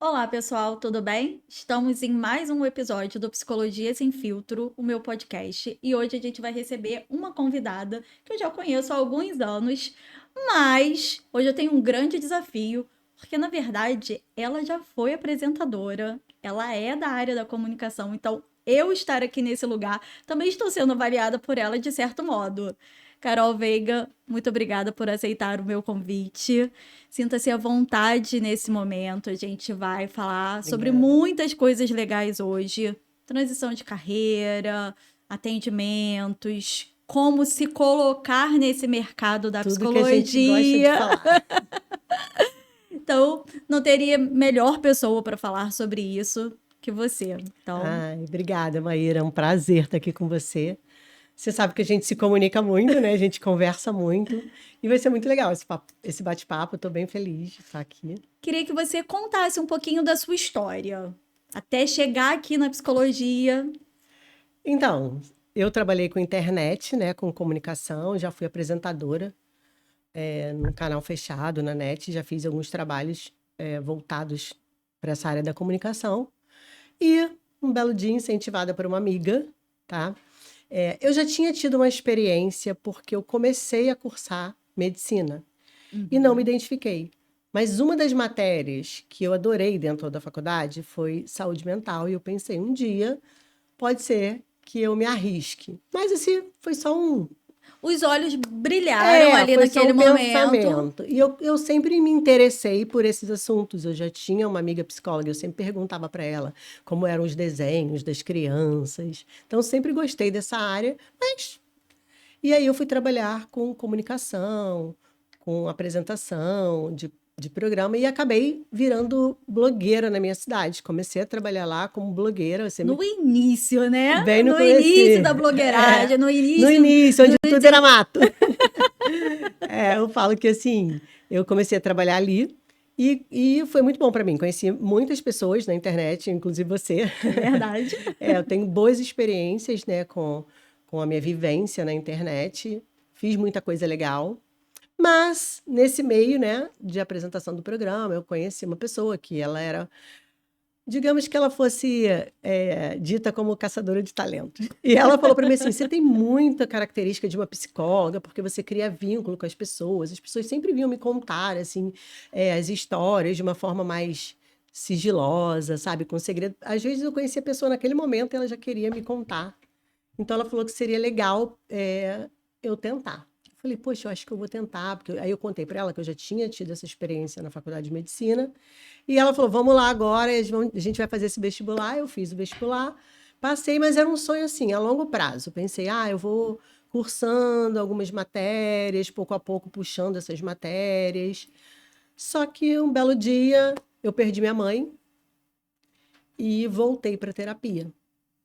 Olá, pessoal, tudo bem? Estamos em mais um episódio do Psicologia Sem Filtro, o meu podcast, e hoje a gente vai receber uma convidada que eu já conheço há alguns anos, mas hoje eu tenho um grande desafio, porque na verdade ela já foi apresentadora, ela é da área da comunicação, então eu estar aqui nesse lugar também estou sendo avaliada por ela de certo modo. Carol Veiga, muito obrigada por aceitar o meu convite. Sinta-se à vontade nesse momento. A gente vai falar sobre Obrigada. muitas coisas legais hoje: transição de carreira, atendimentos, como se colocar nesse mercado da Tudo que a gente gosta de psicologia. falar. Então, não teria melhor pessoa para falar sobre isso que você. Então, Ai, obrigada, Maíra. É um prazer estar aqui com você. Você sabe que a gente se comunica muito, né? A gente conversa muito. E vai ser muito legal esse bate-papo. Estou bem feliz de estar aqui. queria que você contasse um pouquinho da sua história, até chegar aqui na psicologia. Então, eu trabalhei com internet, né? Com comunicação. Já fui apresentadora num canal fechado na net. Já fiz alguns trabalhos voltados para essa área da comunicação. E um belo dia, incentivada por uma amiga, tá? Eu já tinha tido uma experiência porque eu comecei a cursar medicina e não me Uhum. identifiquei. Mas uma das matérias que eu adorei dentro da faculdade foi saúde mental e eu pensei, um dia pode ser que eu me arrisque. Mas esse foi só Os olhos brilharam ali foi só naquele um momento. pensamento. E eu sempre me interessei por esses assuntos. Eu já tinha uma amiga psicóloga, eu sempre perguntava para ela como eram os desenhos das crianças. Então, eu sempre gostei dessa área, mas. E aí eu fui trabalhar com comunicação, com apresentação de programa e acabei virando blogueira na minha cidade. Comecei a trabalhar lá como blogueira, você me No início, né? bem no No início começo. da blogueiragem, no No início. início, onde tudo era mato. Eu falo que assim, eu comecei a trabalhar ali e foi muito bom para mim. Conheci muitas pessoas na internet, inclusive você. É verdade. Eu tenho boas experiências, né, com a minha vivência na internet. Fiz muita coisa legal. Mas, nesse meio, né, de apresentação do programa, eu conheci uma pessoa que ela era, digamos que ela fosse dita como caçadora de talentos. E ela falou para mim assim: você tem muita característica de uma psicóloga, porque você cria vínculo com as pessoas. As pessoas sempre vinham me contar assim, as histórias de uma forma mais sigilosa, sabe, com segredo. Às vezes eu conhecia a pessoa naquele momento e ela já queria me contar. Então ela falou que seria legal eu tentar. Eu falei, poxa, eu acho que eu vou tentar, porque aí eu contei para ela que eu já tinha tido essa experiência na faculdade de medicina, e ela falou, vamos lá agora, a gente vai fazer esse vestibular. Eu fiz o vestibular, passei, mas era um sonho assim, a longo prazo. Eu pensei, eu vou cursando algumas matérias, pouco a pouco puxando essas matérias. Só que um belo dia eu perdi minha mãe e voltei para terapia.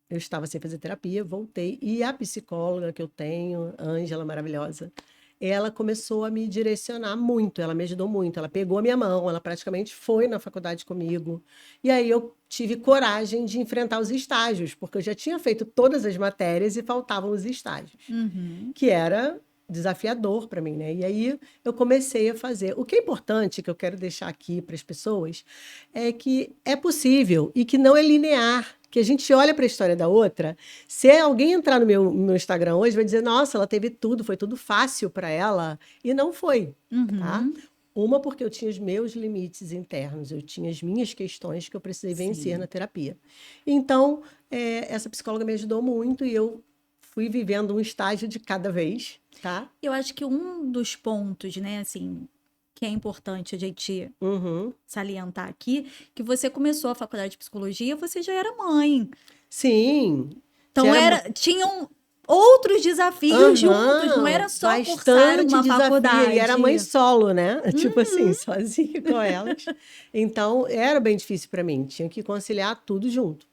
Eu estava sem fazer terapia, voltei. E a psicóloga que eu tenho, a Ângela, maravilhosa, ela começou a me direcionar muito, ela me ajudou muito. Ela pegou a minha mão, ela praticamente foi na faculdade comigo. E aí eu tive coragem de enfrentar os estágios, porque eu já tinha feito todas as matérias e faltavam os estágios, Uhum. que era desafiador para mim, né? E aí eu comecei a fazer. O que é importante que eu quero deixar aqui para as pessoas é que é possível e que não é linear. Que a gente olha para a história da outra. Se alguém entrar no meu Instagram hoje, vai dizer: nossa, ela teve tudo, foi tudo fácil para ela. E não foi, tá? Uhum. Uma, porque eu tinha os meus limites internos, eu tinha as minhas questões que eu precisei vencer na Sim. terapia. Então, essa psicóloga me ajudou muito e eu fui vivendo um estágio de cada vez, tá? Eu acho que um dos pontos, né, assim, que é importante a gente Uhum. salientar aqui, que você começou a faculdade de psicologia, você já era mãe. Sim. Então tinham outros desafios juntos, não era Aham, só cursar bastante uma desafio. E era mãe faculdade. solo, né? Tipo assim, Uhum. sozinha com elas. Então, era bem difícil para mim. Tinha que conciliar tudo junto.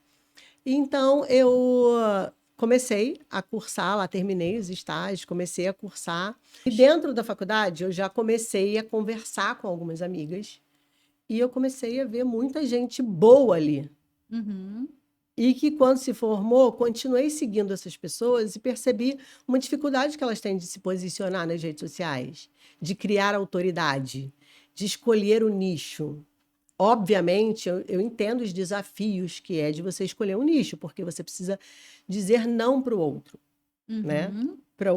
Então, eu comecei a cursar, lá terminei os estágios, comecei a cursar. E dentro da faculdade, eu já comecei a conversar com algumas amigas. E eu comecei a ver muita gente boa ali. Uhum. E que, quando se formou, continuei seguindo essas pessoas e percebi uma dificuldade que elas têm de se posicionar nas redes sociais, de criar autoridade, de escolher o nicho. obviamente, eu entendo os desafios que é de você escolher um nicho, porque você precisa dizer não para o outro, né? Uhum. Para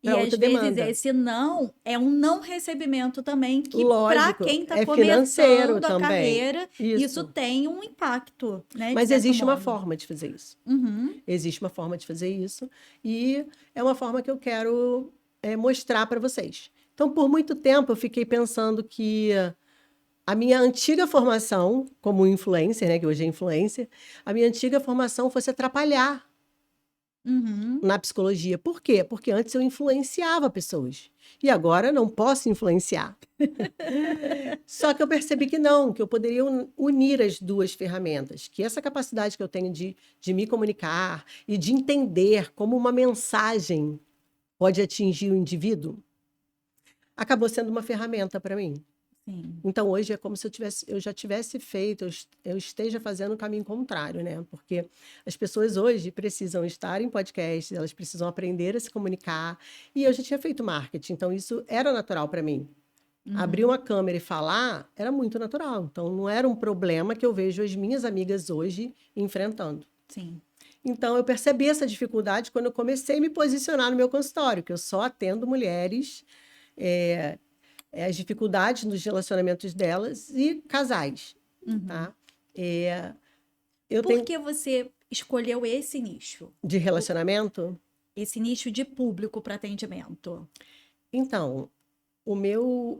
E às outra vezes demanda. esse não é um não recebimento também, que para Lógico, quem está é financeiro começando a também. carreira, isso Isso. tem um impacto, né, de Mas certo existe uma modo. forma de fazer isso. Uhum. Existe uma forma de fazer isso. E é uma forma que eu quero mostrar para vocês. Então, por muito tempo, eu fiquei pensando que a minha antiga formação como influencer, né, que hoje é influencer, a minha antiga formação fosse atrapalhar Uhum. na psicologia. Por quê? Porque antes eu influenciava pessoas. E agora não posso influenciar. Só que eu percebi que não, que eu poderia unir as duas ferramentas, que essa capacidade que eu tenho de me comunicar e de entender como uma mensagem pode atingir o indivíduo, acabou sendo uma ferramenta para mim. Sim. Então hoje é como se eu já tivesse feito, eu esteja fazendo o caminho contrário, né? Porque as pessoas hoje precisam estar em podcast, elas precisam aprender a se comunicar, e eu já tinha feito marketing, então isso era natural para mim. Abrir Uhum. uma câmera e falar era muito natural, então não era um problema que eu vejo as minhas amigas hoje enfrentando. Sim. Então eu percebi essa dificuldade quando eu comecei a me posicionar no meu consultório, que eu só atendo mulheres, as dificuldades nos relacionamentos delas e casais, Uhum. tá? Eu Por tenho que você escolheu esse nicho? de relacionamento. Esse nicho de público para atendimento? Então, o meu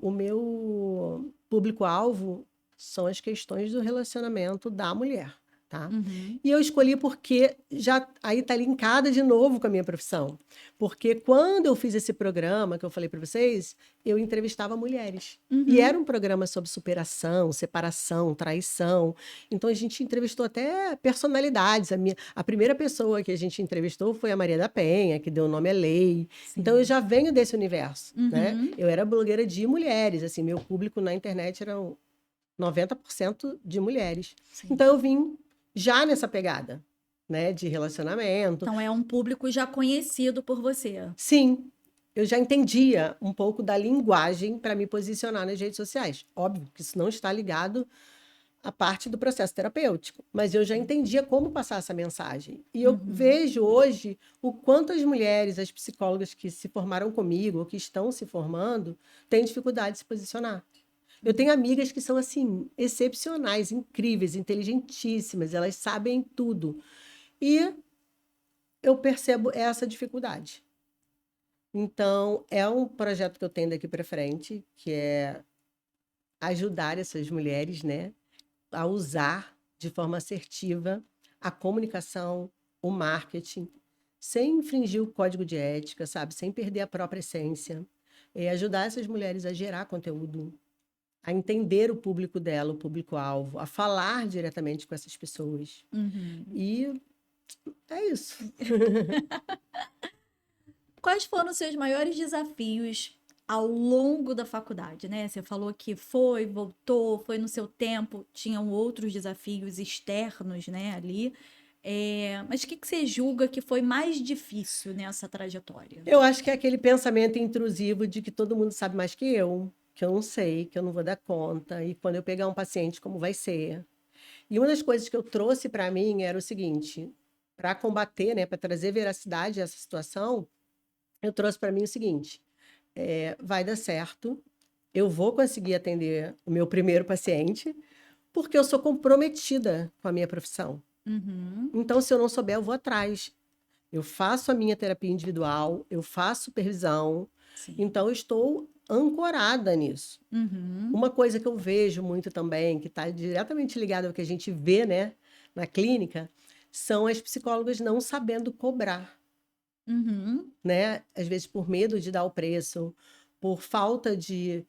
público-alvo são as questões do relacionamento da mulher, tá? Uhum. E eu escolhi porque já aí está linkada de novo com a minha profissão. Porque quando eu fiz esse programa que eu falei para vocês, eu entrevistava mulheres. E Uhum. era um programa sobre superação, separação, traição. Então a gente entrevistou até personalidades. A primeira pessoa que a gente entrevistou foi a Maria da Penha, que deu o nome à lei. Então eu Sim. já venho desse universo, né? Uhum. Eu era blogueira de mulheres, assim, meu público na internet era 90% de mulheres. Sim. Então eu vim já nessa pegada, né, de relacionamento. Então é um público já conhecido por você. Sim, eu já entendia um pouco da linguagem para me posicionar nas redes sociais. Óbvio que isso não está ligado à parte do processo terapêutico, mas eu já entendia como passar essa mensagem. E eu Uhum. vejo hoje o quanto as mulheres, as psicólogas que se formaram comigo ou que estão se formando, têm dificuldade de se posicionar. Eu tenho amigas que são assim excepcionais, incríveis, inteligentíssimas, elas sabem tudo. E eu percebo essa dificuldade. Então, é um projeto que eu tenho daqui para frente, que é ajudar essas mulheres, né, a usar de forma assertiva a comunicação, o marketing, sem infringir o código de ética, sabe? Sem perder a própria essência. É ajudar essas mulheres a gerar conteúdo, a entender o público dela, o público-alvo, a falar diretamente com essas pessoas. Uhum. E é isso. Quais foram os seus maiores desafios ao longo da faculdade, né? Você falou que foi, voltou, foi no seu tempo, tinham outros desafios externos, né, ali. Mas o que você julga que foi mais difícil nessa trajetória? Eu acho que é aquele pensamento intrusivo de que todo mundo sabe mais que eu não sei, que eu não vou dar conta, e quando eu pegar um paciente, como vai ser? E uma das coisas que eu trouxe para mim era o seguinte, para combater, né, para trazer veracidade a essa situação, eu trouxe para mim o seguinte: vai dar certo, eu vou conseguir atender o meu primeiro paciente, porque eu sou comprometida com a minha profissão. Uhum. Então, se eu não souber, eu vou atrás. Eu faço a minha terapia individual, eu faço supervisão, Sim. então eu estou ancorada nisso. Uhum. Uma coisa que eu vejo muito também, que está diretamente ligada ao que a gente vê, né, na clínica, são as psicólogas não sabendo cobrar, Uhum. né? Às vezes por medo de dar o preço, por falta de,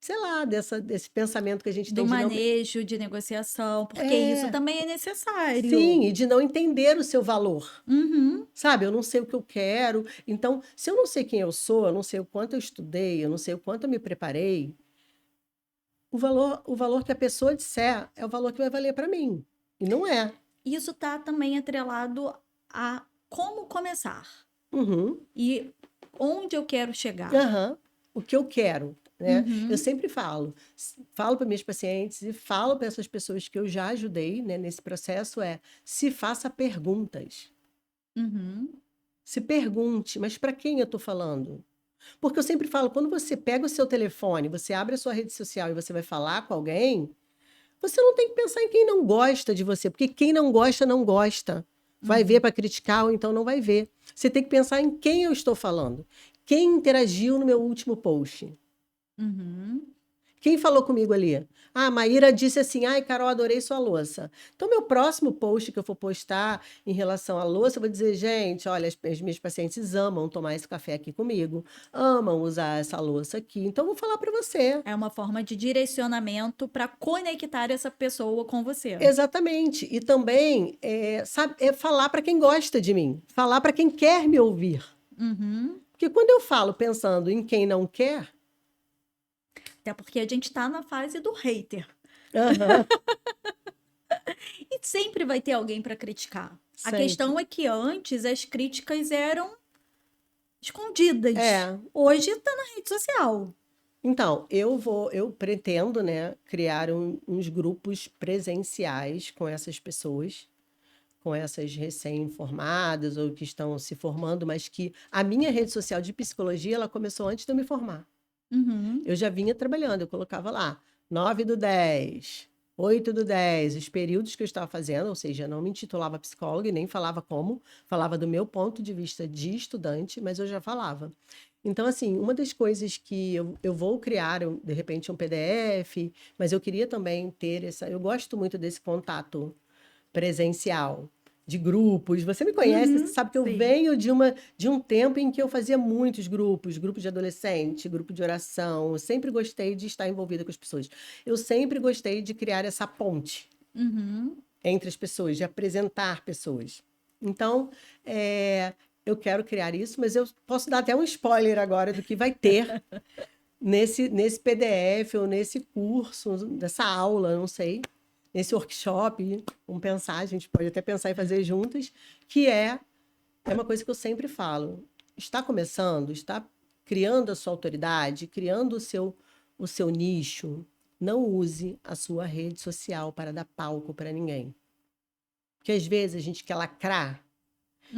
sei lá, desse pensamento que a gente Do tem de não. manejo de negociação, porque isso É, também é necessário. sim, e de não entender o seu valor. Uhum. Sabe, eu não sei o que eu quero. Então, se eu não sei quem eu sou, eu não sei o quanto eu estudei, eu não sei o quanto eu me preparei, o valor que a pessoa disser é o valor que vai valer para mim. E não é. Isso está também atrelado a como começar Uhum. e onde eu quero chegar. Aham. O que eu quero. né? Eu Uhum. sempre falo para minhas pacientes e falo para essas pessoas que eu já ajudei, né, nesse processo, se faça perguntas. Uhum. Se pergunte, mas para quem eu estou falando? Porque eu sempre falo, quando você pega o seu telefone, você abre a sua rede social e você vai falar com alguém, você não tem que pensar em quem não gosta de você, porque quem não gosta, não gosta. Vai ver Uhum. para criticar ou então não vai ver. Você tem que pensar em quem eu estou falando. Quem interagiu no meu último post? Uhum. Quem falou comigo ali? Ah, a Maíra disse assim: ai, Carol, adorei sua louça. Então, meu próximo post que eu for postar em relação à louça, eu vou dizer: gente, olha, as minhas pacientes amam tomar esse café aqui comigo, amam usar essa louça aqui. Então, eu vou falar para você. É uma forma de direcionamento para conectar essa pessoa com você. Exatamente. E também sabe, falar para quem gosta de mim, falar para quem quer me ouvir. Uhum. Porque quando eu falo pensando em quem não quer, Até porque a gente tá na fase do hater. aham, E sempre vai ter alguém para criticar. A sempre. questão é que antes as críticas eram escondidas. É. Hoje tá na rede social. Então, eu pretendo, né, criar uns grupos presenciais com essas pessoas, com essas recém-formadas ou que estão se formando, mas que a minha rede social de psicologia, ela começou antes de eu me formar. Uhum. Eu já vinha trabalhando, eu colocava lá 9/10, 8/10, os períodos que eu estava fazendo, ou seja, eu não me intitulava psicóloga e nem falava como, falava do meu ponto de vista de estudante, mas eu já falava. Então, assim, uma das coisas que eu vou criar, de repente, um PDF, mas eu queria também ter essa. Eu gosto muito desse contato presencial, de grupos. Você me conhece, você Uhum. sabe que eu Sim. venho de um tempo em que eu fazia muitos grupos, grupo de adolescente, grupo de oração. Eu sempre gostei de estar envolvida com as pessoas. Eu sempre gostei de criar essa ponte Uhum. entre as pessoas, de apresentar pessoas. Então, eu quero criar isso, mas eu posso dar até um spoiler agora do que vai ter nesse PDF ou nesse curso, nessa aula, não sei, nesse workshop, vamos pensar, a gente pode até pensar em fazer juntas, que é uma coisa que eu sempre falo. Está começando, está criando a sua autoridade, criando o seu nicho. Não use a sua rede social para dar palco para ninguém. Porque às vezes a gente quer lacrar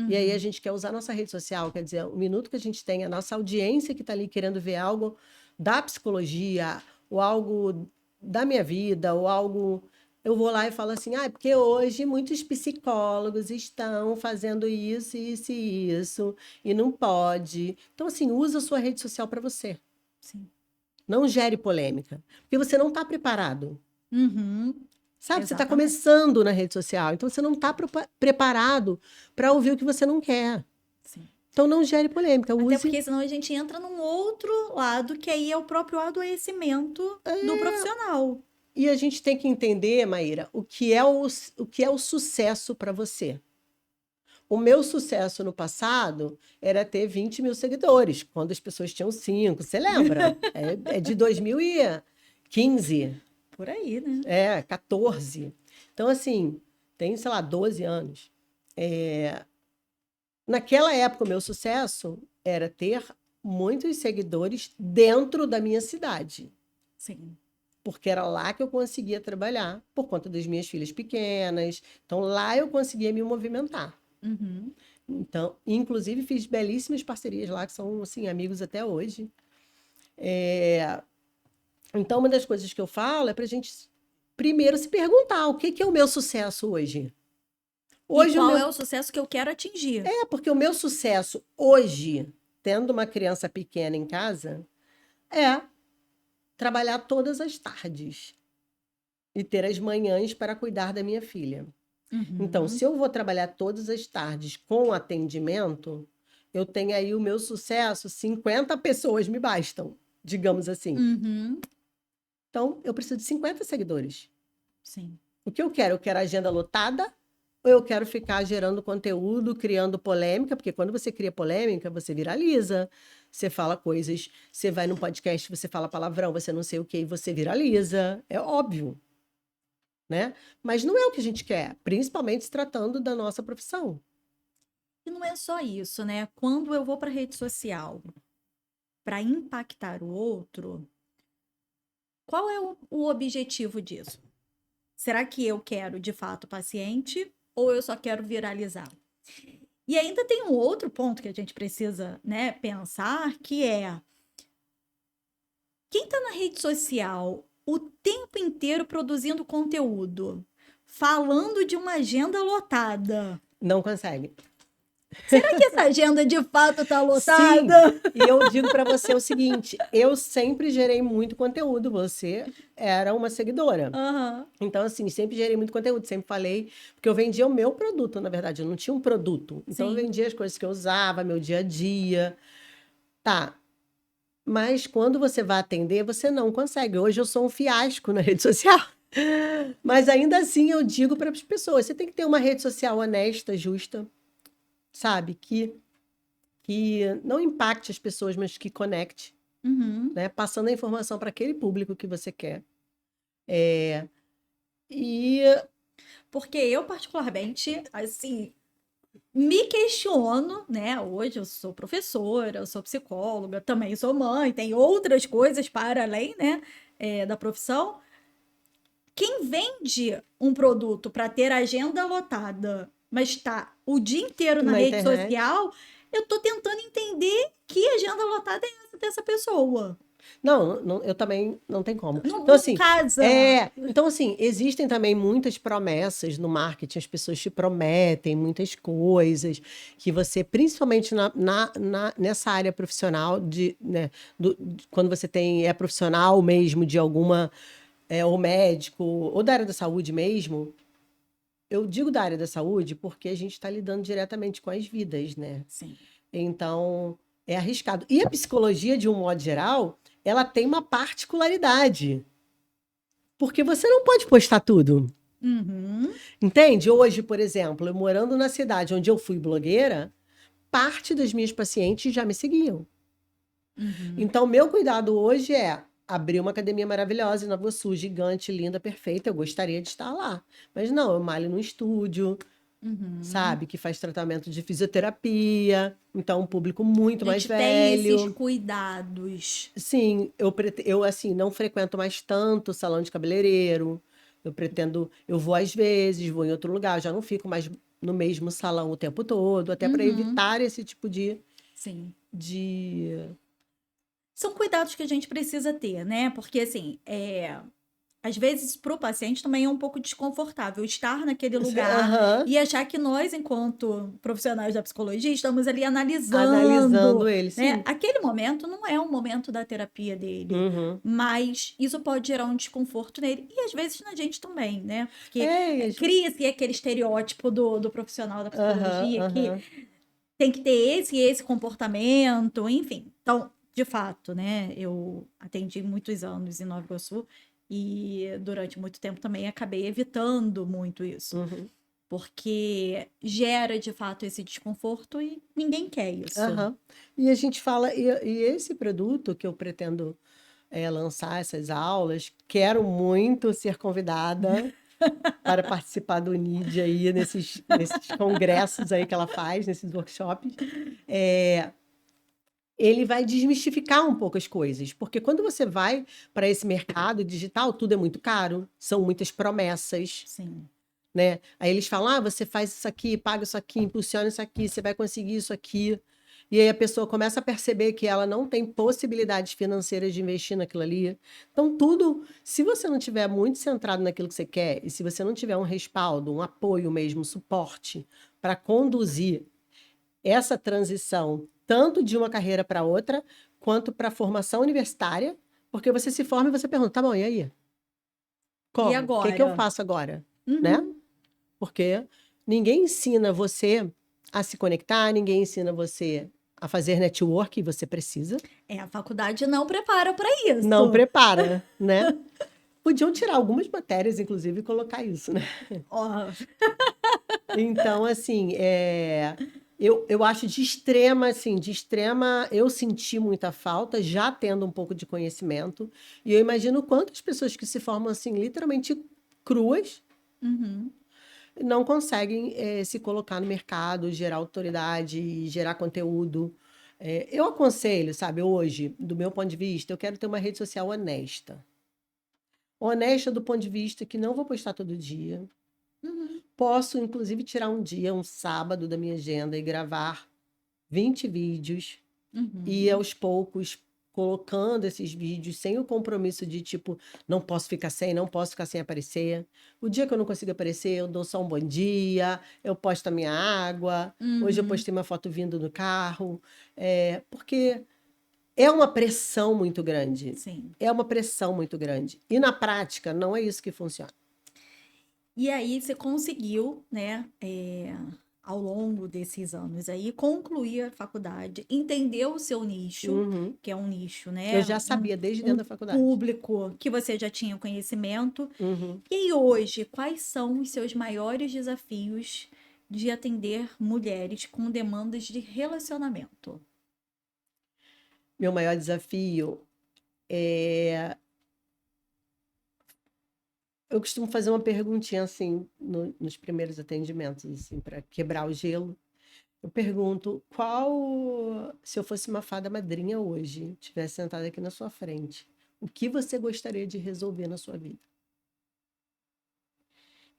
e aí a Uhum. gente quer usar a nossa rede social, quer dizer, o minuto que a gente tem, a nossa audiência que está ali querendo ver algo da psicologia, ou algo da minha vida, ou algo. Eu vou lá e falo assim, porque hoje muitos psicólogos estão fazendo isso, isso e isso, e não pode. Então, assim, usa a sua rede social para você. Sim. Não gere polêmica, porque você não está preparado. Uhum. Sabe, você está Exatamente. começando na rede social, então você não está preparado para ouvir o que você não quer. Sim. Então não gere polêmica, Até use. porque senão a gente entra num outro lado, que aí é o próprio adoecimento do profissional. E a gente tem que entender, Maíra, o que é o sucesso para você. O meu sucesso no passado era ter 20 mil seguidores, quando as pessoas tinham 5. Você lembra? É de 2015, Por aí, né? 14. Então, assim, tem, sei lá, 12 anos. Naquela época, o meu sucesso era ter muitos seguidores dentro da minha cidade. Sim. Porque era lá que eu conseguia trabalhar, por conta das minhas filhas pequenas. Então, lá eu conseguia me movimentar. Uhum. Então, inclusive, fiz belíssimas parcerias lá, que são, assim, amigos até hoje. Então, uma das coisas que eu falo é para a gente, primeiro, se perguntar o que que é o meu sucesso hoje. E Hoje, qual é o sucesso que eu quero atingir? porque o meu sucesso hoje, tendo uma criança pequena em casa, é trabalhar todas as tardes e ter as manhãs para cuidar da minha filha. Então, Uhum. se eu vou trabalhar todas as tardes com atendimento, eu tenho aí o meu sucesso, 50 pessoas me bastam, digamos assim. Uhum. Então, eu preciso de 50 seguidores. Sim. O que eu quero? Eu quero agenda lotada ou eu quero ficar gerando conteúdo, criando polêmica? Porque quando você cria polêmica, você viraliza. Você fala coisas, você vai num podcast, você fala palavrão, você não sei o que, e você viraliza. É óbvio, né? Mas não é o que a gente quer, principalmente se tratando da nossa profissão. E não é só isso, né? Quando eu vou para rede social para impactar o outro, qual é o objetivo disso? Será que eu quero, de fato, paciente ou eu só quero viralizar? E ainda tem um outro ponto que a gente precisa, né, pensar, que é quem está na rede social o tempo inteiro produzindo conteúdo, falando de uma agenda lotada. Não consegue. Será que essa agenda de fato está Sim, lotada? e eu digo para você o seguinte, eu sempre gerei muito conteúdo, você era uma seguidora. Aham. Então, assim, sempre gerei muito conteúdo, sempre falei, porque eu vendia o meu produto, na verdade, eu não tinha um produto. Então, eu Sim. vendia as coisas que eu usava, meu dia a dia. Tá, mas quando você vai atender, você não consegue. Hoje eu sou um fiasco na rede social. Mas ainda assim eu digo para as pessoas, você tem que ter uma rede social honesta, justa, sabe? Que não impacte as pessoas, mas que conecte, Uhum. né? Passando a informação para aquele público que você quer. É, e Porque eu, particularmente, assim, me questiono, né? Hoje eu sou professora, eu sou psicóloga, também sou mãe, tem outras coisas para além, né, da profissão. Quem vende um produto para ter agenda lotada, mas está o dia inteiro na na rede internet. social, eu tô tentando entender que agenda lotada é essa dessa pessoa. Não, eu também não tem como. Não, Então, não assim, casa. existem também muitas promessas no marketing, as pessoas te prometem muitas coisas, que você, principalmente nessa área profissional, né, quando você é profissional mesmo de alguma, ou médico, ou da área da saúde mesmo, eu digo da área da saúde porque a gente está lidando diretamente com as vidas, né? Sim. Então, é arriscado. E a psicologia, de um modo geral, ela tem uma particularidade. Porque você não pode postar tudo. Uhum. Entende? Hoje, por exemplo, eu morando na cidade onde eu fui blogueira, parte das minhas pacientes já me seguiam. Uhum. Então, meu cuidado hoje é abrir uma academia maravilhosa em Nova Iguaçu, gigante, linda, perfeita. Eu gostaria de estar lá. Mas não, eu malho no estúdio, Uhum. sabe? Que faz tratamento de fisioterapia. Então, um público muito A mais gente tem esses velho. cuidados. Sim, eu assim, não frequento mais tanto salão de cabeleireiro. Eu pretendo, eu vou às vezes, vou em outro lugar, já não fico mais no mesmo salão o tempo todo, até para Uhum. evitar esse tipo Sim. de... São cuidados que a gente precisa ter, né? Porque, assim, às vezes, para o paciente também é um pouco desconfortável estar naquele lugar Aham, e achar que nós, enquanto profissionais da psicologia, estamos ali analisando analisando, ele, né? sim. Aquele momento não é um momento da terapia dele, Uhum. mas isso pode gerar um desconforto nele e às vezes na gente também, né? Porque É, cria-se aquele estereótipo do profissional da aham, psicologia que aham. tem que ter esse e esse comportamento, enfim. Então, de fato, né, eu atendi muitos anos em Nova Iguaçu e durante muito tempo também acabei evitando muito isso, Uhum, porque gera de fato esse desconforto e ninguém quer isso. aham. E a gente fala, e esse produto que eu pretendo lançar essas aulas, quero muito ser convidada para participar do NID aí, nesses congressos aí que ela faz, nesses workshops, é, ele vai desmistificar um pouco as coisas, porque quando você vai para esse mercado digital, tudo é muito caro, são muitas promessas, Sim. né? Aí eles falam, você faz isso aqui, paga isso aqui, impulsiona isso aqui, você vai conseguir isso aqui. E aí a pessoa começa a perceber que ela não tem possibilidades financeiras de investir naquilo ali. Então, tudo, se você não tiver muito centrado naquilo que você quer, e se você não tiver um respaldo, um apoio mesmo, um suporte para conduzir essa transição, tanto de uma carreira para outra, quanto para a formação universitária, porque você se forma e você pergunta, tá bom, e aí? E Como? O que é que eu agora? faço agora? Né? Uhum. Porque ninguém ensina você a se conectar, ninguém ensina você a fazer network, e você precisa. A faculdade não prepara para Não isso. prepara, né? Podiam tirar algumas matérias, inclusive, e colocar isso, né? Ó, Então, assim, eu acho de extrema, eu senti muita falta, já tendo um pouco de conhecimento, e eu imagino quantas pessoas que se formam, assim, literalmente cruas, uhum. não conseguem se colocar no mercado, gerar autoridade, gerar conteúdo. Eu aconselho, sabe, hoje, do meu ponto de vista, eu quero ter uma rede social honesta. honesta do ponto de vista que não vou postar todo dia. Uhum. Posso, inclusive, tirar um dia, um sábado da minha agenda e gravar 20 vídeos e Uhum. aos poucos colocando esses vídeos sem o compromisso de tipo, não posso ficar sem aparecer. O dia que eu não consigo aparecer, eu dou só um bom dia, eu posto a minha água. Hoje eu Uhum. postei uma foto vindo no carro, porque é uma pressão muito grande. Sim. É uma pressão muito grande. E na prática, não é isso que funciona. E aí você conseguiu, né, ao longo desses anos aí, concluir a faculdade, entender o seu nicho, Uhum. que é um nicho, Eu né, já sabia desde um dentro da faculdade. público que você já tinha conhecimento. Uhum. E aí hoje, quais são os seus maiores desafios de atender mulheres com demandas de relacionamento? Meu maior desafio é. Eu costumo fazer uma perguntinha assim nos primeiros atendimentos, assim, para quebrar o gelo. Eu pergunto, se eu fosse uma fada madrinha hoje, estivesse sentada aqui na sua frente, o que você gostaria de resolver na sua vida?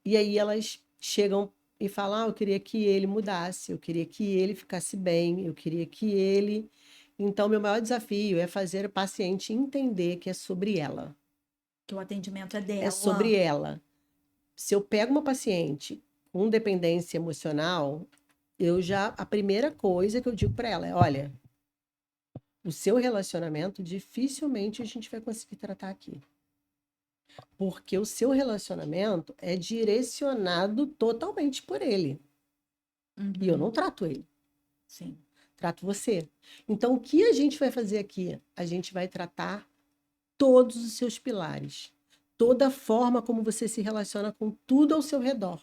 E aí elas chegam e falam, eu queria que ele mudasse, eu queria que ele ficasse bem, eu queria que ele. Então, meu maior desafio é fazer o paciente entender que é sobre ela. Que o atendimento é É sobre dela. ela. Se eu pego uma paciente com dependência emocional, a primeira coisa que eu digo para ela é, olha, o seu relacionamento dificilmente a gente vai conseguir tratar aqui. Porque o seu relacionamento é direcionado totalmente por ele. E eu não Uhum. trato ele, Sim. trato você. Então, o que a gente vai fazer aqui? A gente vai tratar todos os seus pilares, toda a forma como você se relaciona com tudo ao seu redor.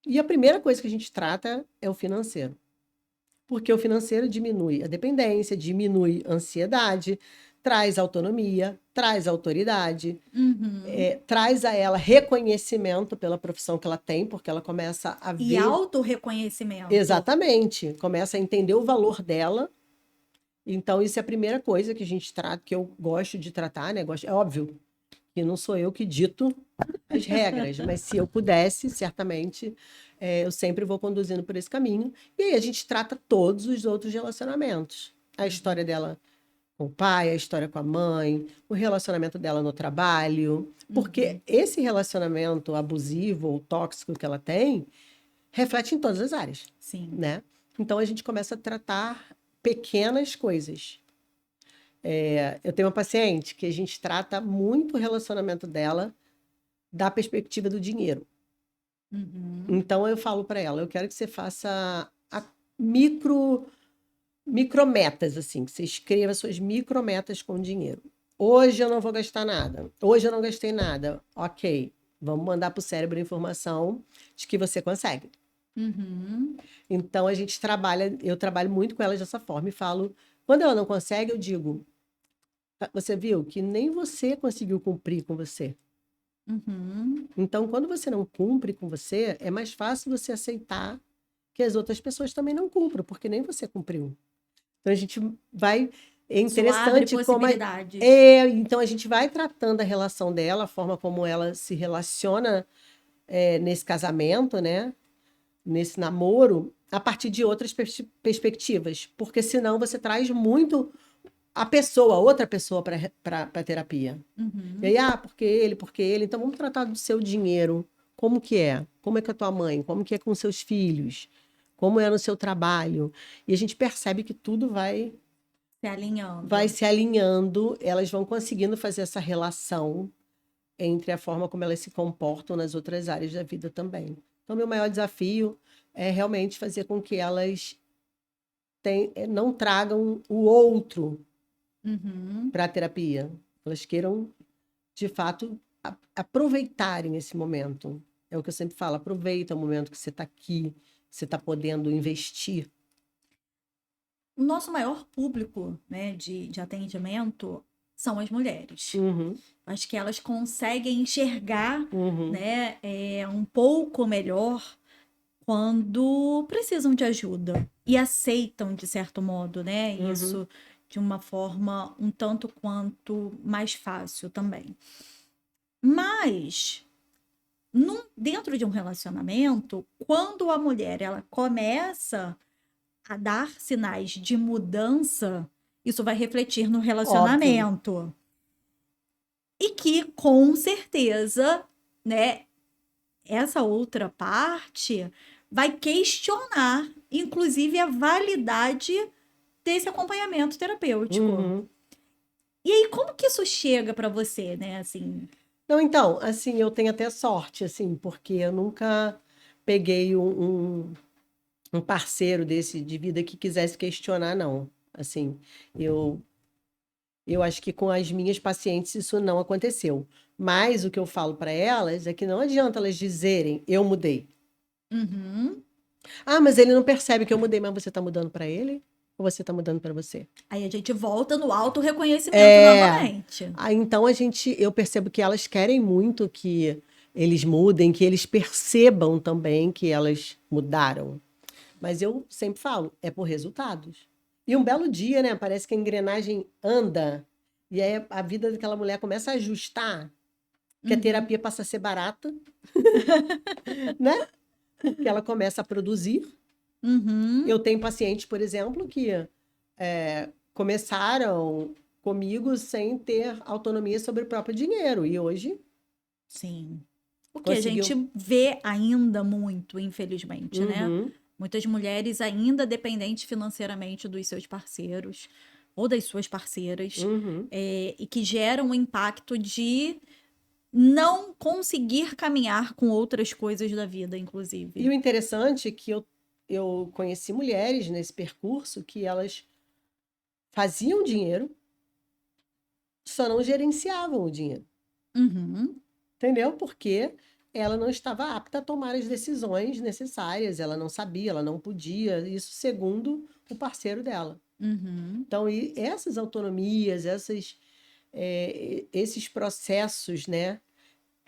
E a primeira coisa que a gente trata é o financeiro. Porque o financeiro diminui a dependência, diminui a ansiedade, traz autonomia, traz autoridade, Uhum. traz a ela reconhecimento pela profissão que ela tem, porque ela começa a E ver autorreconhecimento. exatamente, começa a entender o valor dela. Então, isso é a primeira coisa que a gente trata, que eu gosto de tratar, né? É óbvio que não sou eu que dito as regras, mas se eu pudesse, certamente, eu sempre vou conduzindo por esse caminho. E aí a gente trata todos os outros relacionamentos. A história dela com o pai, a história com a mãe, o relacionamento dela no trabalho. Porque Uhum. esse relacionamento abusivo ou tóxico que ela tem reflete em todas as áreas, Sim. né? Então a gente começa a tratar pequenas coisas. Eu tenho uma paciente que a gente trata muito o relacionamento dela da perspectiva do dinheiro. Uhum. Então eu falo para ela, eu quero que você faça micro micrometas assim, que você escreva suas micrometas com dinheiro. Hoje eu não vou gastar nada. Hoje eu não gastei nada. OK. Vamos mandar para o cérebro a informação de que você consegue. Uhum. Então eu trabalho muito com elas dessa forma e falo, quando ela não consegue, eu digo, você viu que nem você conseguiu cumprir com você. Uhum. Então, quando você não cumpre com você, é mais fácil você aceitar que as outras pessoas também não cumpram, porque nem você cumpriu. Então, a gente vai. É Isso abre interessante como. possibilidades. Então, a gente vai tratando a relação dela, a forma como ela se relaciona nesse casamento, né? Nesse namoro, a partir de outras perspectivas. Porque senão você traz muito outra pessoa para a terapia. E Uhum. aí, porque ele. Então, vamos tratar do seu dinheiro. Como que é? Como é com a tua mãe? Como que é com seus filhos? Como é no seu trabalho? E a gente percebe que tudo Se vai alinhando. se alinhando, elas vão conseguindo fazer essa relação entre a forma como elas se comportam nas outras áreas da vida também. Então, meu maior desafio é realmente fazer com que elas não tragam o outro Uhum. para a terapia. Elas queiram de fato, aproveitarem esse momento. É o que eu sempre falo, aproveita o momento que você está aqui, que você está podendo investir. O nosso maior público, né, de atendimento são as mulheres. Uhum, Acho que elas conseguem enxergar, uhum, né, um pouco melhor quando precisam de ajuda e aceitam, de certo modo, né, uhum. isso de uma forma um tanto quanto mais fácil também. Mas, dentro de um relacionamento, quando a mulher ela começa a dar sinais de mudança, isso vai refletir no Óbvio. relacionamento. E que, com certeza, né, essa outra parte vai questionar, inclusive, a validade desse acompanhamento terapêutico. Uhum. E aí, como que isso chega para você, né? Assim, Não, então, assim, eu tenho até sorte, assim, porque eu nunca peguei um parceiro desse de vida que quisesse questionar, não. Assim, eu, eu acho que com as minhas pacientes isso não aconteceu. Mas o que eu falo para elas é que não adianta elas dizerem, eu mudei. uhum. Ah, mas ele não percebe que eu mudei, mas você está mudando para ele? Ou você está mudando para você? Aí a gente volta no auto-reconhecimento É. novamente. Então eu percebo que elas querem muito que eles mudem, que eles percebam também que elas mudaram. Mas eu sempre falo, é por resultados. E um belo dia, né? Parece que a engrenagem anda e aí a vida daquela mulher começa a ajustar, que a Uhum. terapia passa a ser barata, né? Porque ela começa a produzir. Uhum. Eu tenho pacientes, por exemplo, que começaram comigo sem ter autonomia sobre o próprio dinheiro e hoje Sim. O que a conseguiu. gente vê ainda muito, infelizmente, né? Uhum, Muitas mulheres ainda dependentes financeiramente dos seus parceiros ou das suas parceiras, uhum. e que geram um impacto de não conseguir caminhar com outras coisas da vida, E inclusive. o interessante é que eu conheci mulheres nesse percurso que elas faziam dinheiro, só não gerenciavam o dinheiro. Uhum, Entendeu? Porque ela não estava apta a tomar as decisões necessárias, ela não sabia, ela não podia, isso segundo o parceiro dela. uhum. Então, e essas autonomias, esses processos, né,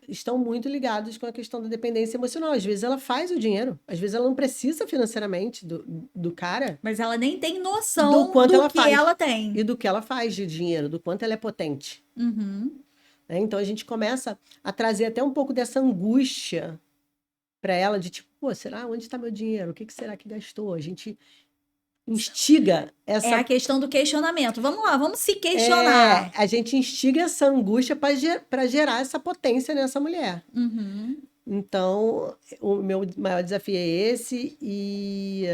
estão muito ligados com a questão da dependência emocional. Às vezes ela faz o dinheiro, às vezes ela não precisa financeiramente do cara, Mas ela nem tem do noção quanto do ela que faz ela tem. e do que ela faz de dinheiro, do quanto ela é potente. Uhum. Né? Então a gente começa a trazer até um pouco dessa angústia para ela de tipo, pô, será onde está meu dinheiro? O que será que gastou? A gente instiga É a essa questão do questionamento. Vamos lá, vamos se questionar. a gente instiga essa angústia para gerar essa potência nessa mulher. Uhum. Então, o meu maior desafio é esse e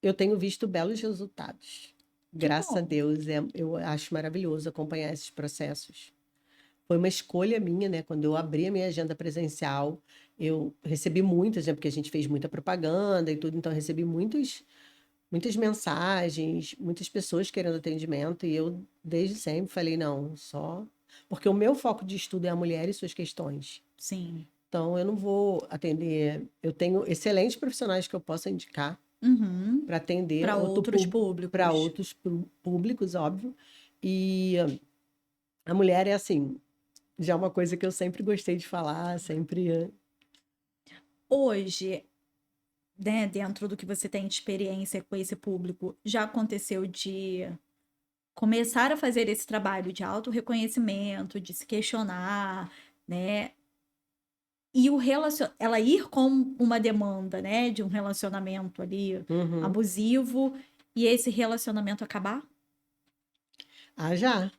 eu tenho visto belos resultados. Que Graças a bom. Deus, eu acho maravilhoso acompanhar esses processos. Foi uma escolha minha, né? Quando eu abri a minha agenda presencial, eu recebi muitas, né? Porque a gente fez muita propaganda e tudo, então eu recebi muitas mensagens, muitas pessoas querendo atendimento, e eu, desde sempre, falei, não, só. Porque o meu foco de estudo é a mulher e suas questões. Sim. Então, eu não vou atender. Eu tenho excelentes profissionais que eu posso indicar Uhum. para atender Para outros para públicos. outros públicos, óbvio. E a mulher é assim, já é uma coisa que eu sempre gostei de falar, sempre. Hoje, né, dentro do que você tem de experiência com esse público, já aconteceu de começar a fazer esse trabalho de autorreconhecimento, de se questionar, né? E ela ir com uma demanda, né, de um relacionamento ali Uhum. abusivo e esse relacionamento acabar? Ah, já.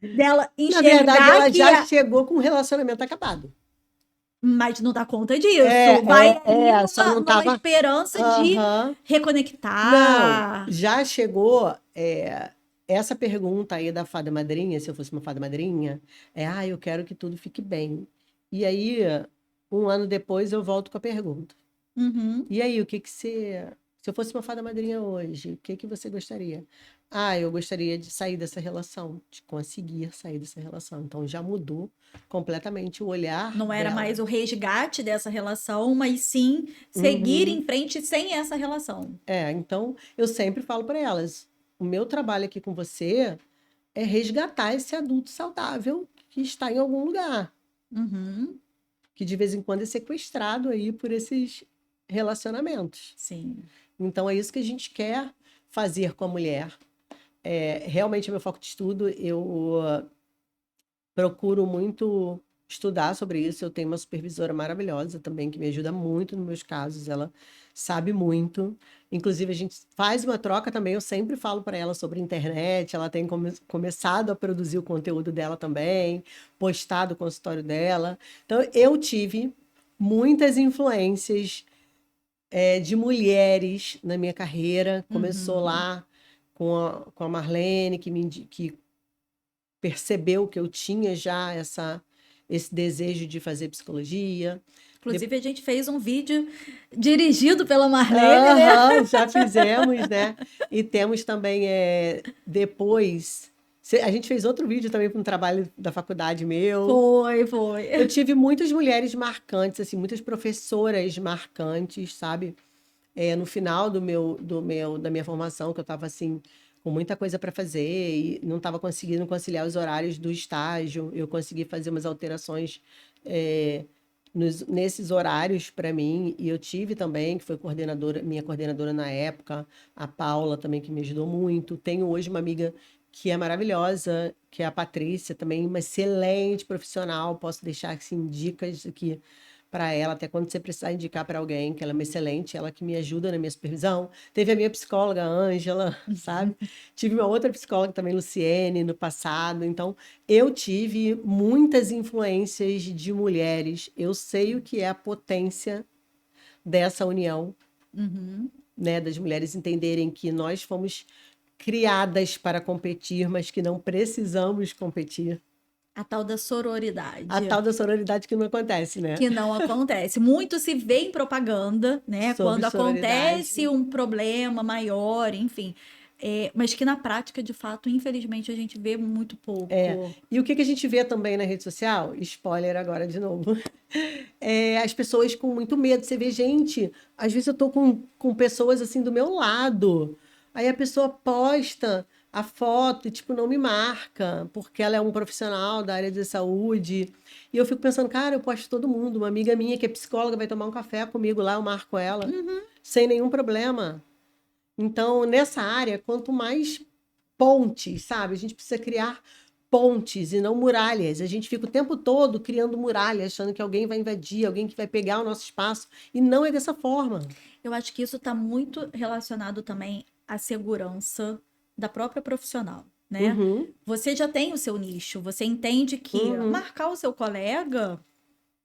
Dela Na verdade, enxergar ela que já chegou com o relacionamento acabado. mas não dá conta disso. Vai ali Só não numa tava. esperança de Aham. Não, reconectar. já chegou essa pergunta aí da fada madrinha, se eu fosse uma fada madrinha, eu quero que tudo fique bem. E aí, um ano depois, eu volto com a pergunta. Uhum. E aí, se eu fosse uma fada madrinha hoje, o que que você gostaria? Ah, eu gostaria de sair dessa relação, de conseguir sair dessa relação. Então já mudou completamente o olhar Não era mais dela. o resgate dessa relação, mas sim seguir em Uhum. frente sem essa relação. Então eu sempre falo para elas, o meu trabalho aqui com você é resgatar esse adulto saudável que está em algum lugar, Uhum. que de vez em quando é sequestrado aí por esses relacionamentos. Sim. Então é isso que a gente quer fazer com a mulher. Realmente é meu foco de estudo. procuro muito estudar sobre isso. Eu tenho uma supervisora maravilhosa também, que me ajuda muito nos meus casos. Ela sabe muito. Inclusive, a gente faz uma troca também. Eu sempre falo para ela sobre internet. Ela tem começado a produzir o conteúdo dela também, postado o consultório dela. Então, eu tive muitas influências de mulheres na minha carreira. Começou Uhum. lá com a Marlene, que percebeu que eu tinha já esse desejo de fazer psicologia. De- Inclusive, a gente fez um vídeo dirigido pela Marlene, né? Aham, já fizemos, né? E temos também, depois... A gente fez outro vídeo também para um trabalho da faculdade meu. Foi, foi. Eu tive muitas mulheres marcantes, assim, muitas professoras marcantes, sabe? No final da minha formação, que eu estava assim, com muita coisa para fazer e não estava conseguindo conciliar os horários do estágio, eu consegui fazer umas alterações é, nesses horários para mim, e eu tive também, que foi minha coordenadora na época, a Paula também, que me ajudou muito. Tenho hoje uma amiga que é maravilhosa, que é a Patrícia, também uma excelente profissional. Posso deixar assim, dicas aqui para ela, até quando você precisar indicar para alguém, que ela é uma excelente, ela que me ajuda na minha supervisão. Teve a minha psicóloga, a Ângela, sabe? Tive uma outra psicóloga também, Luciene, no passado. Então, eu tive muitas influências de mulheres. Eu sei o que é a potência dessa união, Uhum. né, das mulheres entenderem que nós fomos criadas para competir, mas que não precisamos competir. A tal da A sororidade. tal da sororidade que não acontece, né? Que não acontece. Muito se vê em propaganda, né? Sobre Quando sororidade. acontece um problema maior, enfim. Mas que na prática, de fato, infelizmente, a gente vê muito É. pouco. E o que que a gente vê também na rede social? Spoiler agora de novo. As pessoas com muito medo. Você vê, gente, às vezes eu tô com pessoas assim do meu lado. Aí a pessoa posta a foto e, tipo, não me marca, porque ela é um profissional da área de saúde. E eu fico pensando, cara, eu posto todo mundo. Uma amiga minha que é psicóloga vai tomar um café comigo lá, eu marco ela, Uhum. sem nenhum problema. Então, nessa área, quanto mais pontes, sabe? A gente precisa criar pontes e não muralhas. A gente fica o tempo todo criando muralhas, achando que alguém vai invadir, alguém que vai pegar o nosso espaço, e não é dessa forma. Eu acho que isso está muito relacionado também à segurança da própria profissional, né? Uhum, Você já tem o seu nicho, você entende que uhum. marcar o seu colega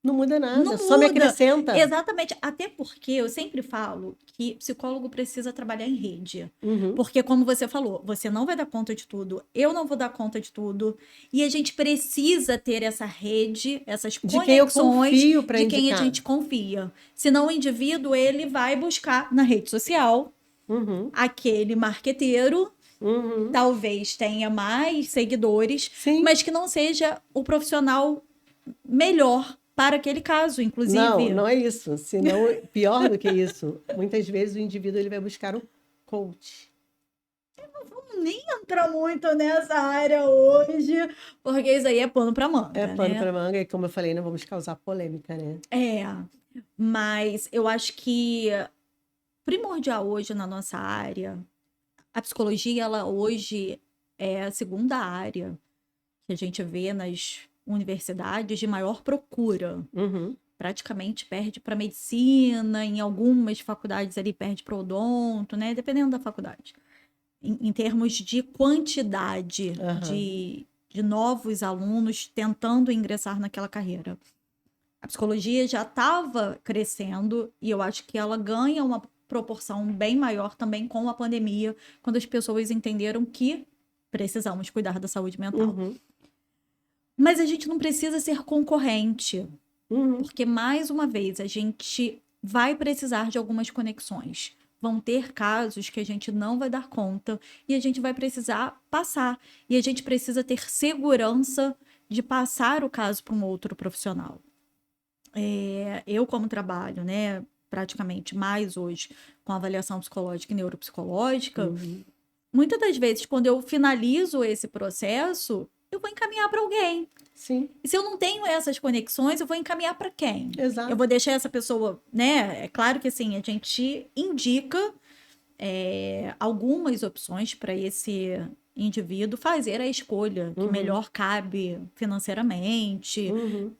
Não muda nada, não só me muda. acrescenta. Exatamente. Até porque eu sempre falo que psicólogo precisa trabalhar em rede. Uhum. Porque, como você falou, você não vai dar conta de tudo, eu não vou dar conta de tudo. E a gente precisa ter essa rede, essas De quem eu conexões confio para de quem a indicar. gente confia. Senão o indivíduo, ele vai buscar na rede social Uhum, aquele marqueteiro, uhum. talvez tenha mais seguidores, Sim, mas que não seja o profissional melhor para aquele caso, não, inclusive. não é isso. Senão, pior do que isso, muitas vezes o indivíduo ele vai buscar um coach. Nem entra muito nessa área hoje, porque isso aí é pano para É manga, pano né? para manga, e como eu falei, não vamos causar polêmica, né? É, mas eu acho que primordial hoje na nossa área, a psicologia, ela hoje é a segunda área que a gente vê nas universidades de maior procura. Uhum, Praticamente perde para medicina, em algumas faculdades ali perde para odonto, né? Dependendo da faculdade. Em termos de quantidade aham. de novos alunos tentando ingressar naquela carreira. A psicologia já estava crescendo e eu acho que ela ganha uma proporção bem maior também com a pandemia, quando as pessoas entenderam que precisamos cuidar da saúde mental. Uhum, Mas a gente não precisa ser concorrente, uhum, porque mais uma vez a gente vai precisar de algumas conexões. Vão ter casos que a gente não vai dar conta e a gente vai precisar passar. E a gente precisa ter segurança de passar o caso para um outro profissional. Eu, como trabalho, né, praticamente mais hoje com avaliação psicológica e neuropsicológica, uhum. muitas das vezes, quando eu finalizo esse processo, eu vou encaminhar para alguém. Sim, E se eu não tenho essas conexões, eu vou encaminhar para quem? Eu exato. vou deixar essa pessoa, né? É claro que assim, a gente indica algumas opções para esse indivíduo fazer a escolha que melhor cabe financeiramente, Uhum.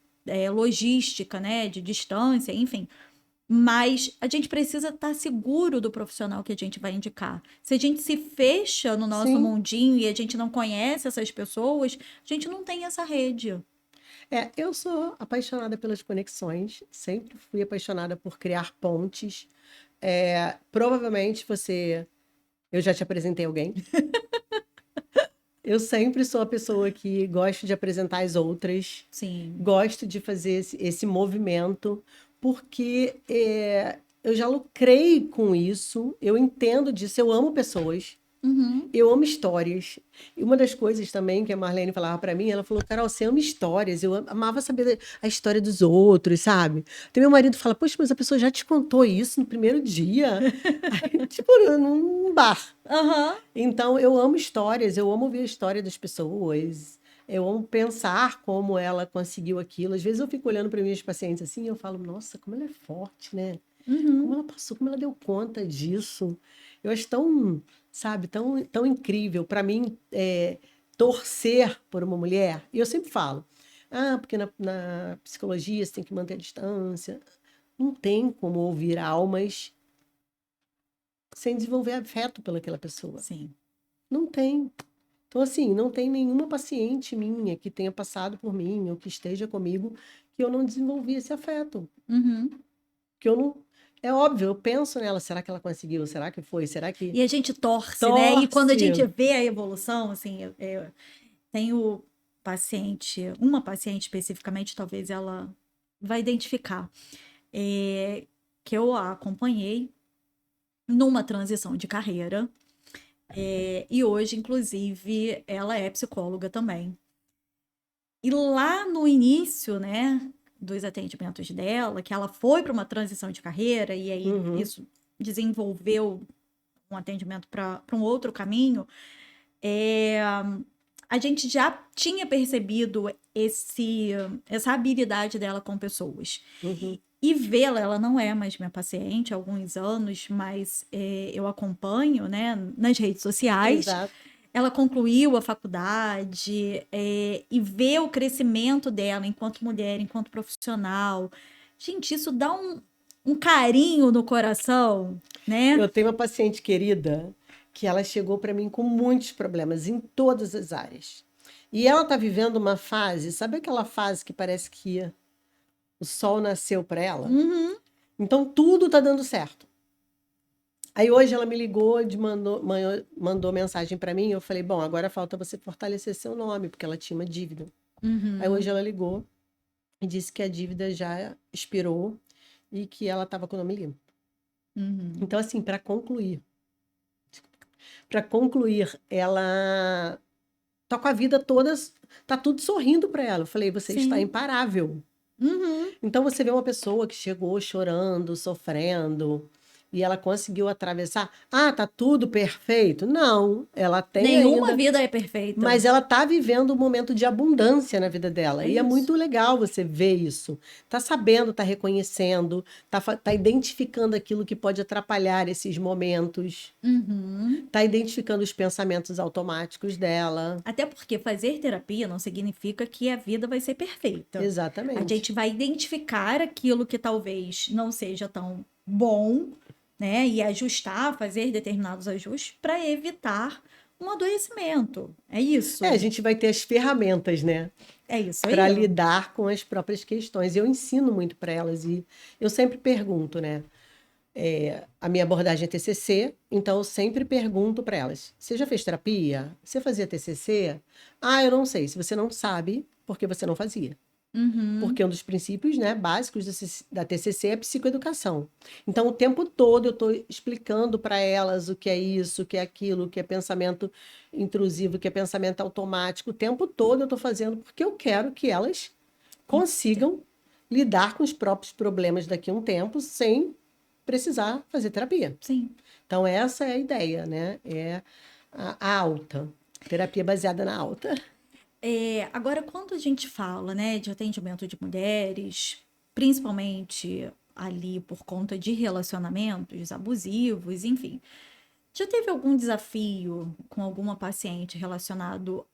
logística, né, de distância, enfim. Mas a gente precisa estar seguro do profissional que a gente vai indicar. Se a gente se fecha no nosso Sim. mundinho e a gente não conhece essas pessoas, a gente não tem essa rede. Eu sou apaixonada pelas conexões, sempre fui apaixonada por criar pontes. Provavelmente eu já te apresentei alguém. Eu sempre sou a pessoa que gosto de apresentar as outras, Sim. gosto de fazer esse movimento, porque eu já lucrei com isso, eu entendo disso, eu amo pessoas. Uhum. Eu amo histórias. E uma das coisas também que a Marlene falava pra mim, ela falou, Carol, você ama histórias. Eu amava saber a história dos outros, sabe? Até meu marido fala, poxa, mas a pessoa já te contou isso no primeiro dia? Aí, tipo, num bar. Aham. Então, eu amo histórias, eu amo ouvir a história das pessoas. Eu amo pensar como ela conseguiu aquilo. Às vezes eu fico olhando para minhas pacientes assim e eu falo, nossa, como ela é forte, né? Como Uhum. ela passou, como ela deu conta disso. Eu acho tão, sabe, tão incrível. Para mim, torcer por uma mulher, e eu sempre falo, porque na psicologia você tem que manter a distância. Não tem como ouvir almas sem desenvolver afeto pelaquela pessoa. Sim. Não tem. Então, assim, não tem nenhuma paciente minha que tenha passado por mim ou que esteja comigo que eu não desenvolvi esse afeto. Uhum. Que eu não. É óbvio, eu penso nela, será que ela conseguiu? Será que foi? Será que E a gente torce, né? E quando a gente torce? vê a evolução, assim, eu tenho uma paciente especificamente, talvez ela vai identificar, que eu a acompanhei numa transição de carreira, e hoje, inclusive, ela é psicóloga também. E lá no início, né, dos atendimentos dela, que ela foi para uma transição de carreira, e aí Uhum, isso desenvolveu um atendimento para um outro caminho, é, a gente já tinha percebido essa habilidade dela com pessoas. uhum. E vê-la, ela não é mais minha paciente há alguns anos, mas eu acompanho, né, nas redes sociais. Exato. Ela concluiu a faculdade, e ver o crescimento dela enquanto mulher, enquanto profissional. Gente, isso dá um carinho no coração, né? Eu tenho uma paciente querida que ela chegou para mim com muitos problemas em todas as áreas. E ela está vivendo uma fase, sabe aquela fase que parece que o sol nasceu para ela? Uhum. Então tudo está dando certo. Aí hoje ela me ligou, mandou mensagem para mim. Eu falei, bom, agora falta você fortalecer seu nome, porque ela tinha uma dívida. Aí Uhum. hoje ela ligou e disse que a dívida já expirou e que ela estava com o nome limpo. Uhum. Então, assim, para concluir, ela tá com a vida toda, tá tudo sorrindo para ela. Eu falei, você está Sim. imparável. Uhum. Então você vê uma pessoa que chegou chorando, sofrendo, e ela conseguiu atravessar. Ah, tá tudo perfeito? Não, ela tem Nenhuma ainda, vida é perfeita. mas ela tá vivendo um momento de abundância na vida dela. É E é isso. muito legal você ver isso. Tá sabendo, tá reconhecendo, tá identificando aquilo que pode atrapalhar esses momentos, Uhum. tá identificando os pensamentos automáticos dela. Até porque fazer terapia não significa que a vida vai ser perfeita. A Exatamente. gente vai identificar aquilo que talvez não seja tão bom, né? E ajustar, fazer determinados ajustes para evitar um adoecimento. É A isso. gente vai ter as ferramentas, né, É isso aí. para lidar com as próprias questões. Eu ensino muito para elas e eu sempre pergunto, né? A minha abordagem é TCC, então eu sempre pergunto para elas: você já fez terapia? Você fazia TCC? Ah, eu não sei. Se você não sabe, porque você não fazia. Uhum. Porque um dos princípios, né, básicos da TCC é a psicoeducação. Então, o tempo todo eu estou explicando para elas o que é isso, o que é aquilo, o que é pensamento intrusivo, o que é pensamento automático. O tempo todo eu estou fazendo porque eu quero que elas consigam lidar com os próprios problemas daqui a um tempo sem precisar fazer terapia. Sim. Então, essa é a ideia, né? É a alta. Terapia baseada na alta. Agora, quando a gente fala, né, de atendimento de mulheres, principalmente ali por conta de relacionamentos abusivos, enfim, Já teve algum desafio com alguma paciente relacionado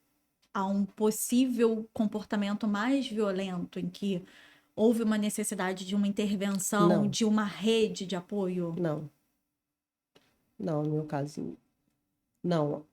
a um possível comportamento mais violento, em que houve uma necessidade de uma intervenção, Não, de uma rede de apoio? não, não, no meu caso, não.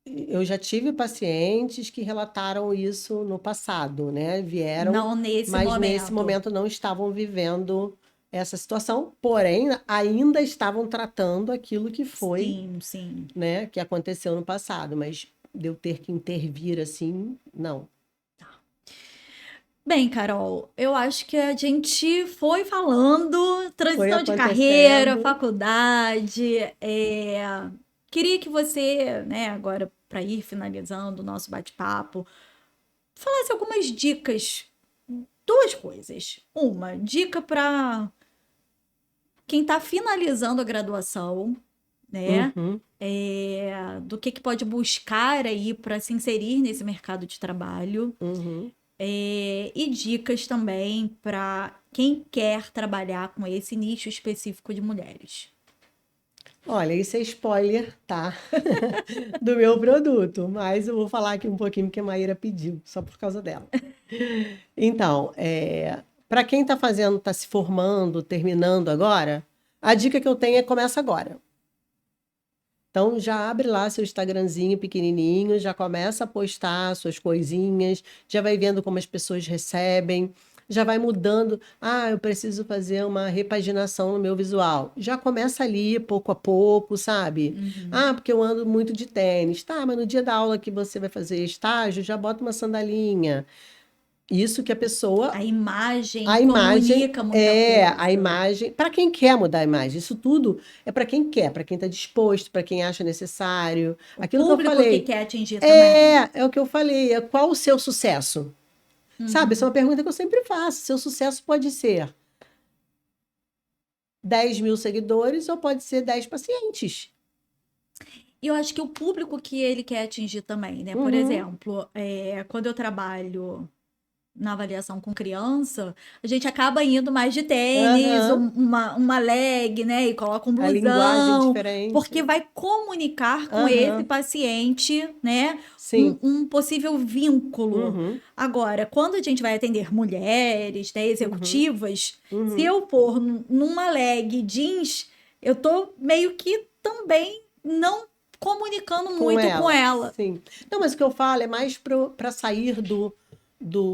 Eu já tive pacientes que relataram isso no passado, né? Vieram, Não nesse mas nesse momento. momento não estavam vivendo essa situação, porém ainda estavam tratando aquilo que foi, Sim, sim. né, que aconteceu no passado, mas de eu ter que intervir assim, não. Bem, Carol, eu acho que a gente foi falando Foi transição de carreira, acontecendo. faculdade. Queria que você, né, agora para ir finalizando o nosso bate-papo, falasse algumas dicas. Duas coisas. Uma, dica para quem está finalizando a graduação, né? Uhum, Do que pode buscar aí para se inserir nesse mercado de trabalho. uhum. E dicas também para quem quer trabalhar com esse nicho específico de mulheres. Olha, isso é spoiler, tá? Do meu produto, mas eu vou falar aqui um pouquinho porque a Maíra pediu, só por causa dela. Então, para quem está fazendo, está se formando, terminando agora, a dica que eu tenho é começa agora. Então já abre lá seu Instagramzinho pequenininho, já começa a postar suas coisinhas, já vai vendo como as pessoas recebem, já vai mudando. Ah, eu preciso fazer uma repaginação no meu visual. Já começa ali, pouco a pouco, sabe? Uhum. Ah, porque eu ando muito de tênis. Tá, mas no dia da aula que você vai fazer estágio, já bota uma sandalinha. Isso que a pessoa A imagem a imagem comunica muita é a coisa. imagem para quem quer mudar a imagem. Isso tudo é para quem quer, para quem está disposto, para quem acha necessário. O Aquilo que eu público que falei quer atingir também. é o que eu falei. É qual o seu sucesso? Sabe? Essa é Uhum. uma pergunta que eu sempre faço. Seu sucesso pode ser 10.000 seguidores ou pode ser 10 pacientes. E eu acho que o público que ele quer atingir também, né? Por Uhum, exemplo, quando eu trabalho na avaliação com criança, a gente acaba indo mais de tênis, aham. uma leg, né? E coloca um A linguagem é blusão, porque diferente. vai comunicar com esse Aham. paciente, né? Sim. Um possível vínculo. Uhum, Agora, quando a gente vai atender mulheres, né, uhum, executivas, se uhum. eu pôr numa leg jeans, eu tô meio que também não comunicando Com muito com ela, ela. sim. Não, mas o que eu falo é mais para sair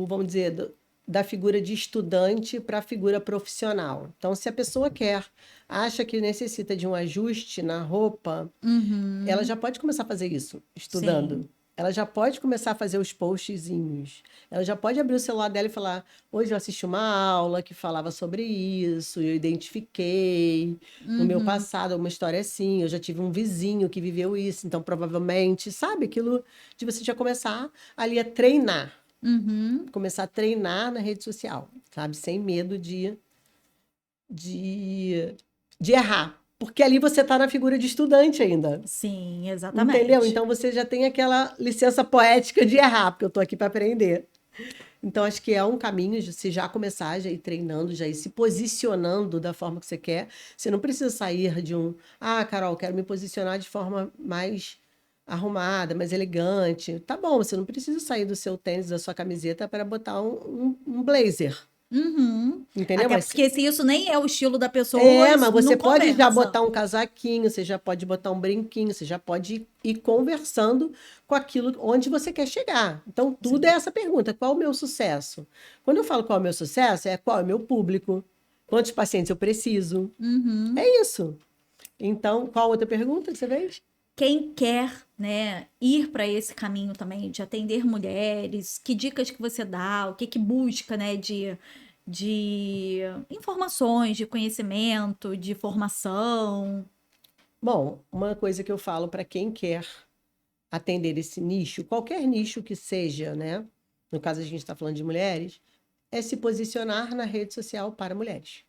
vamos dizer, da figura de estudante para a figura profissional. Então, se a pessoa acha que necessita de um ajuste na roupa, ela Uhum, já pode começar a fazer isso, sim. estudando. Ela já pode começar a fazer os postzinhos. Ela já pode abrir o celular dela e falar: hoje eu assisti uma aula que falava sobre isso, eu identifiquei no meu Uhum, passado uma história assim, eu já tive um vizinho que viveu isso, então provavelmente, sabe, aquilo de você já começar ali a treinar, uhum. começar a treinar na rede social, sabe, sem medo de, de errar. Porque ali você está na figura de estudante ainda. Sim, Entendeu? exatamente. Então você já tem aquela licença poética de errar, porque eu tô aqui para aprender. Então acho que é um caminho de você já começar, já ir treinando, já ir se posicionando da forma que você quer. Você não precisa sair de Carol, quero me posicionar de forma mais arrumada, mais elegante. Tá bom, você não precisa sair do seu tênis, da sua camiseta para botar um blazer. Uhum. Entendeu? Até Mas porque se isso nem é o estilo da pessoa, mas isso você não pode já conversa. botar um casaquinho, você já pode botar um brinquinho, você já pode ir conversando com aquilo onde você quer chegar. Então, tudo é Sim. essa pergunta: qual o meu sucesso? Quando eu falo qual é o meu sucesso, é qual é o meu público, quantos pacientes eu preciso. Uhum. É isso. Então, qual outra pergunta que você fez? Quem quer, né, ir para esse caminho também de atender mulheres, que dicas que você dá, o que que busca, né, de informações, de conhecimento, de formação. Bom, uma coisa que eu falo para quem quer atender esse nicho, qualquer nicho que seja, né? No caso, a gente está falando de mulheres, é se posicionar na rede social para mulheres.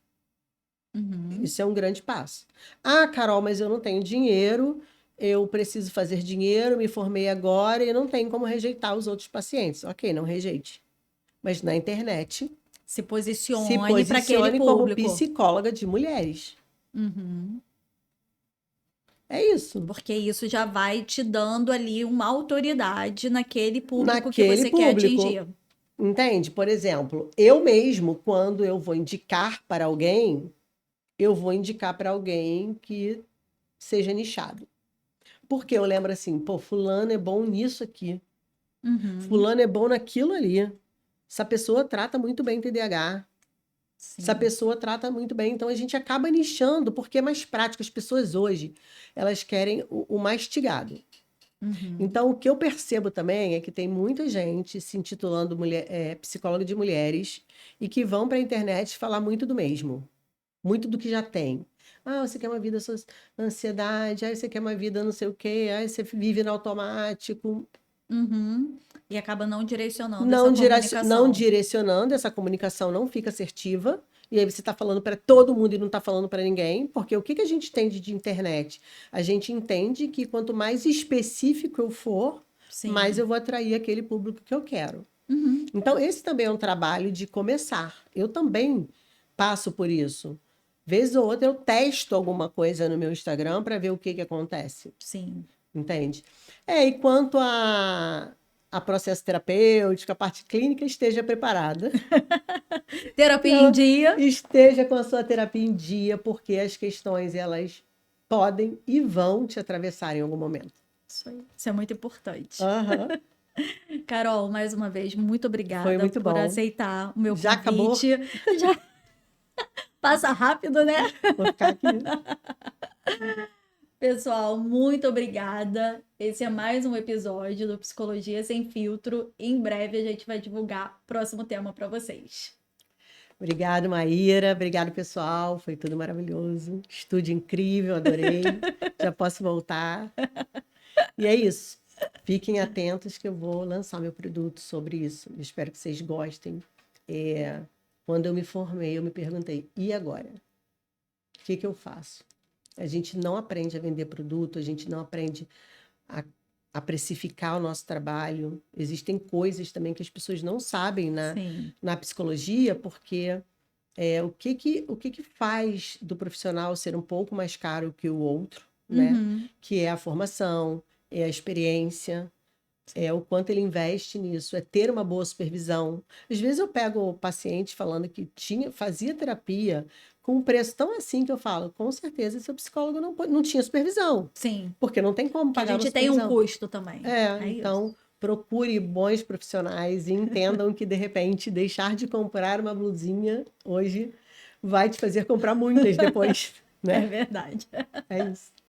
Uhum. Isso é um grande passo. Ah, Carol, mas eu não tenho dinheiro, eu preciso fazer dinheiro, me formei agora e não tenho como rejeitar os outros pacientes. Ok, não rejeite. Mas na internet, Se se posicione para aquele posicione como público. psicóloga de mulheres. Uhum. É isso. Porque isso já vai te dando ali uma autoridade naquele público que Naquele você quer público. atingir. Entende? Por exemplo, eu mesmo, quando eu vou indicar para alguém, eu vou indicar para alguém que seja nichado. Porque eu lembro assim, pô, fulano é bom nisso aqui. Uhum, Fulano é bom naquilo ali. Essa pessoa trata muito bem TDAH. Essa sim. pessoa trata muito bem. Então a gente acaba nichando, porque é mais prático. As pessoas hoje, elas querem o mastigado. Uhum, Então, o que eu percebo também é que tem muita gente se intitulando psicóloga de mulheres e que vão para a internet falar muito do mesmo, muito do que já tem. Ah, você quer uma vida sem ansiedade, ah, você quer uma vida não sei o quê, ah, você vive no automático. uhum. E acaba não direcionando essa Não comunicação. direcionando, essa comunicação não fica assertiva. E aí você está falando para todo mundo e não está falando para ninguém, porque o que que a gente entende de internet? A gente entende que quanto mais específico eu for, mais Sim. eu vou atrair aquele público que eu quero. Uhum, Então, esse também é um trabalho de começar. Eu também passo por isso. Vez ou outra eu testo alguma coisa no meu Instagram para ver o que que acontece. sim. Entende? E quanto a processo terapêutico, a parte clínica, esteja preparada. Terapia em Ela dia. esteja com a sua terapia em dia, porque as questões, elas podem e vão te atravessar em algum momento. Isso aí. Isso é muito importante. Aham. Carol, mais uma vez, muito Foi obrigada muito por bom. aceitar o meu Já acabou? convite. Já passa rápido, né? Vou ficar aqui. Pessoal, muito obrigada. Esse é mais um episódio do Psicologia Sem Filtro. Em breve a gente vai divulgar o próximo tema para vocês. Obrigado, Maíra. Obrigado, pessoal. Foi tudo maravilhoso. Estúdio incrível, adorei. Já posso voltar. E é isso. Fiquem atentos que eu vou lançar meu produto sobre isso. Eu espero que vocês gostem. Quando eu me formei, eu me perguntei, e agora? O que que eu faço? A gente não aprende a vender produto, a gente não aprende a, a precificar o nosso trabalho. Existem coisas também que as pessoas não sabem Sim. na psicologia, porque o que que faz do profissional ser um pouco mais caro que o outro, né? Uhum. Que é a formação, é a experiência, é o quanto ele investe nisso, é ter uma boa supervisão. Às vezes eu pego o paciente falando que fazia terapia com um preço tão assim que eu falo, com certeza seu psicólogo não tinha supervisão, Sim. porque não tem como Que a pagar uma gente tem um supervisão. custo também. É isso. Então procure bons profissionais e entendam que de repente deixar de comprar uma blusinha hoje vai te fazer comprar muitas depois, É né? verdade. É isso.